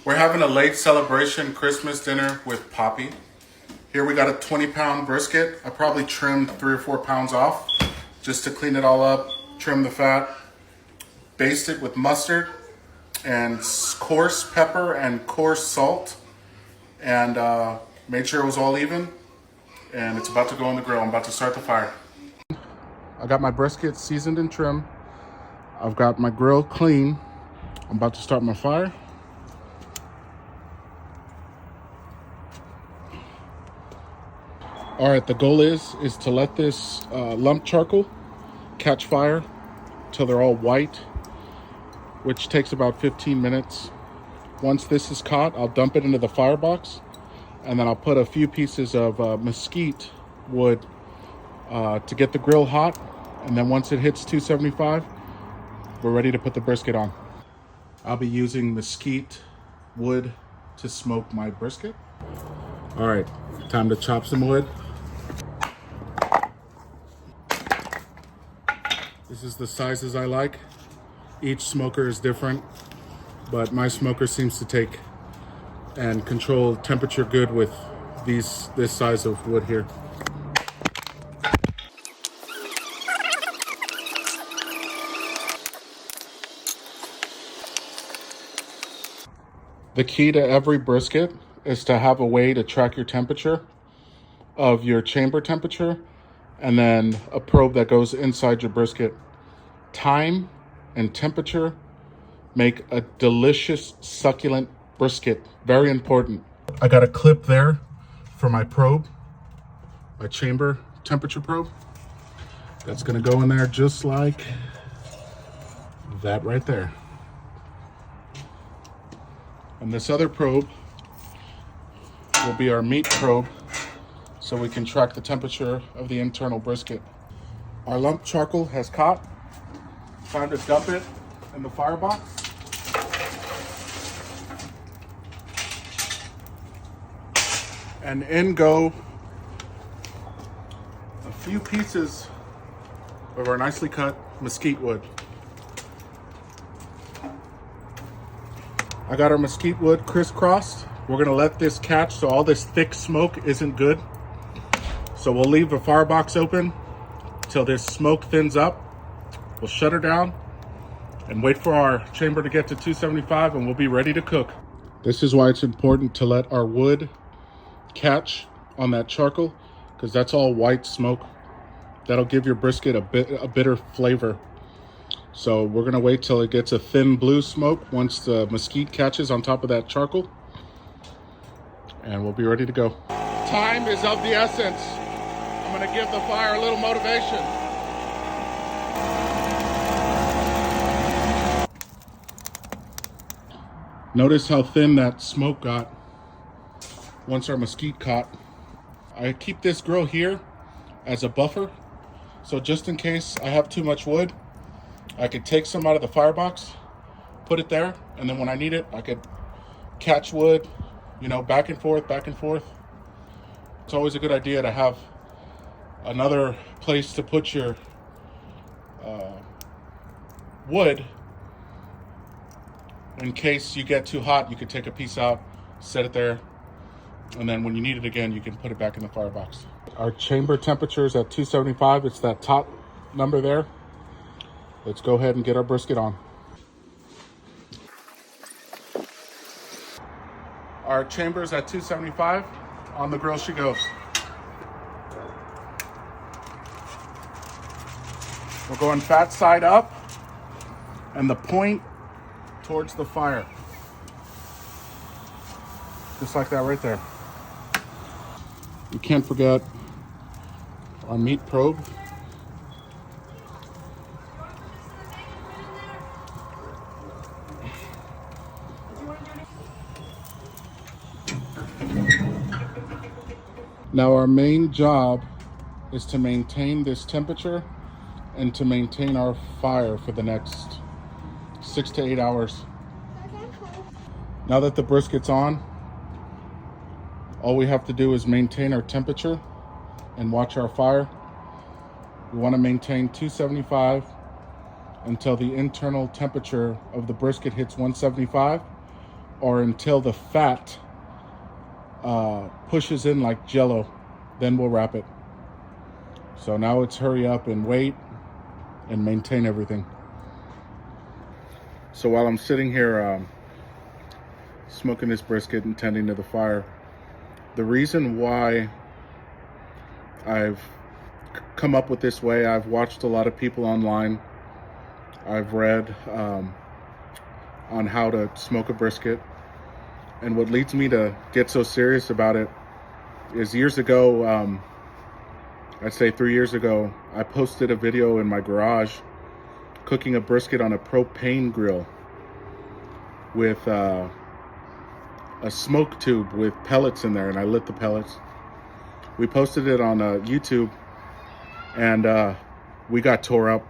We're having a late celebration Christmas dinner with Poppy. Here we got a 20-pound brisket. I probably trimmed 3 or 4 pounds off just to clean it all up, trim the fat, baste it with mustard and coarse pepper and coarse salt, and made sure it was all even. And it's about to go on the grill. I'm about to start the fire. I got my brisket seasoned and trimmed. I've got my grill clean. I'm about to start my fire. All right, the goal is to let this lump charcoal catch fire till they're all white, which takes about 15 minutes. Once this is caught, I'll dump it into the firebox, and then I'll put a few pieces of mesquite wood to get the grill hot. And then once it hits 275, we're ready to put the brisket on. I'll be using mesquite wood to smoke my brisket. All right, time to chop some wood. This is the sizes I like. Each smoker is different, but my smoker seems to take and control temperature good with this size of wood here. The key to every brisket is to have a way to track your temperature of your chamber temperature, and then a probe that goes inside your brisket. Time and temperature make a delicious, succulent brisket. Very important. I got a clip there for my probe, my chamber temperature probe. That's gonna go in there just like that right there. And this other probe will be our meat probe, so we can track the temperature of the internal brisket. Our lump charcoal has caught. Time to dump it in the firebox. And in go a few pieces of our nicely cut mesquite wood. I got our mesquite wood crisscrossed. We're gonna let this catch so all this thick smoke isn't good. So we'll leave the firebox open till this smoke thins up. We'll shut her down and wait for our chamber to get to 275, and we'll be ready to cook. This is why it's important to let our wood catch on that charcoal, because that's all white smoke. That'll give your brisket a bitter flavor. So we're gonna wait till it gets a thin blue smoke once the mesquite catches on top of that charcoal, and we'll be ready to go. Time is of the essence. I'm gonna give the fire a little motivation. Notice how thin that smoke got once our mesquite caught. I keep this grill here as a buffer, so just in case I have too much wood, I could take some out of the firebox, put it there, and then when I need it, I could catch wood, back and forth, back and forth. It's always a good idea to have another place to put your wood. In case you get too hot, you could take a piece out, set it there, and then when you need it again, you can put it back in the firebox. Our chamber temperature is at 275. It's that top number there. Let's go ahead and get our brisket on. Our chamber's at 275. On the grill she goes. We're going fat side up and the point towards the fire. Just like that right there. You can't forget our meat probe. Now our main job is to maintain this temperature and to maintain our fire for the next 6 to 8 hours. Now that the brisket's on, all we have to do is maintain our temperature and watch our fire. We want to maintain 275 until the internal temperature of the brisket hits 175. or until the fat pushes in like jello. Then we'll wrap it. So now it's hurry up and wait and maintain everything. So while I'm sitting here smoking this brisket and tending to the fire, the reason why I've come up with this way, I've watched a lot of people online. I've read on how to smoke a brisket. And what leads me to get so serious about it is years ago, I'd say 3 years ago, I posted a video in my garage cooking a brisket on a propane grill with a smoke tube with pellets in there, and I lit the pellets. We posted it on YouTube, and we got tore up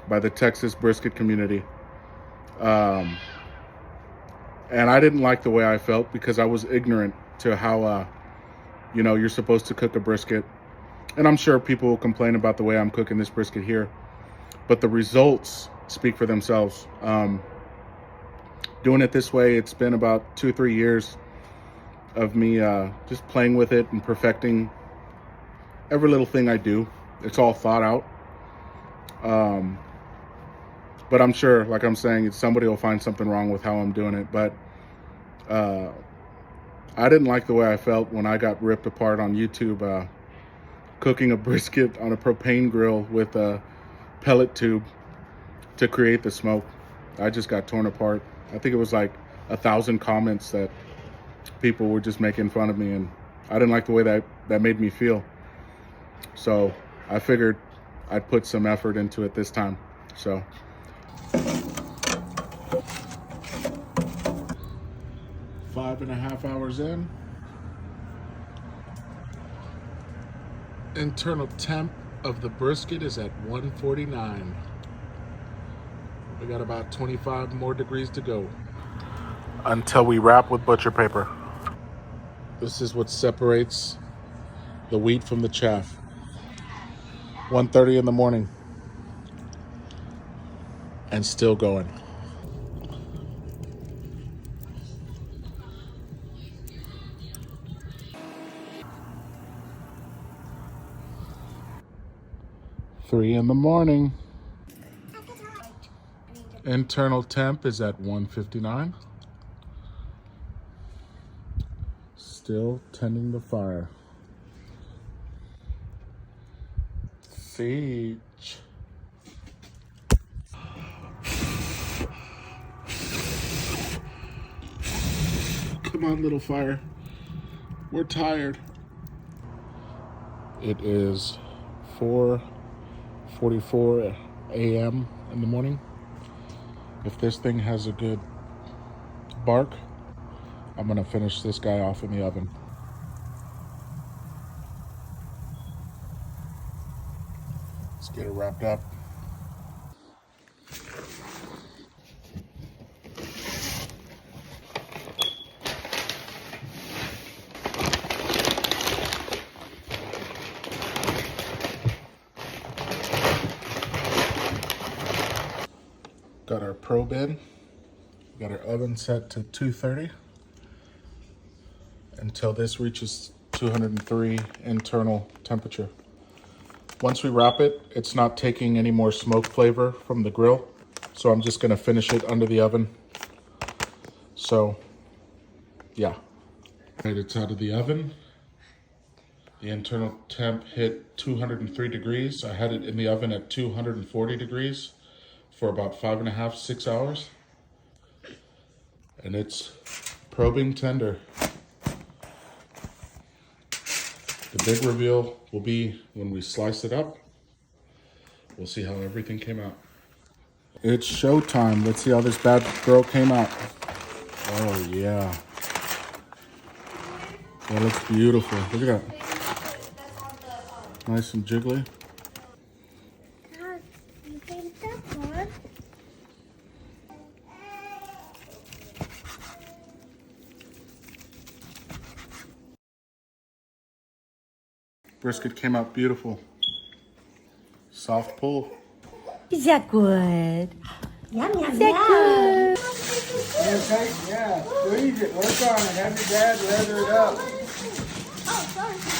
by the Texas brisket community. And I didn't like the way I felt because I was ignorant to how, you're supposed to cook a brisket. And I'm sure people will complain about the way I'm cooking this brisket here, but the results speak for themselves. Doing it this way, it's been about 2 or 3 years of me just playing with it and perfecting every little thing I do. It's all thought out. But I'm sure, like I'm saying, somebody will find something wrong with how I'm doing it. But I didn't like the way I felt when I got ripped apart on YouTube cooking a brisket on a propane grill with a pellet tube to create the smoke. I just got torn apart. I think it was like 1,000 comments that people were just making fun of me, and I didn't like the way that made me feel. So I figured I'd put some effort into it this time. So 5.5 hours in. Internal temp of the brisket is at 149. We got about 25 more degrees to go until we wrap with butcher paper. This is what separates the wheat from the chaff. 1:30 in the morning and still going. Three in the morning. Internal temp is at 159. Still tending the fire. Siege. Come on, little fire. We're tired. It is 4:44 a.m. in the morning. If this thing has a good bark, I'm gonna finish this guy off in the oven. Let's get it wrapped up. Got our probe in. Got our oven set to 230 until this reaches 203 internal temperature. Once we wrap it, it's not taking any more smoke flavor from the grill, so I'm just gonna finish it under the oven. So, yeah. Right, it's out of the oven. The internal temp hit 203 degrees. I had it in the oven at 240 degrees for about 5.5, 6 hours. And it's probing tender. The big reveal will be when we slice it up. We'll see how everything came out. It's showtime. Let's see how this bad girl came out. Oh yeah. That looks beautiful. Look at that. Nice and jiggly. You think that one? Brisket came out beautiful. Soft pull. Is that good? Yum, yum, Is that yum. good? Yeah, squeeze it, work on it, have your dad leather it up. Oh, sorry.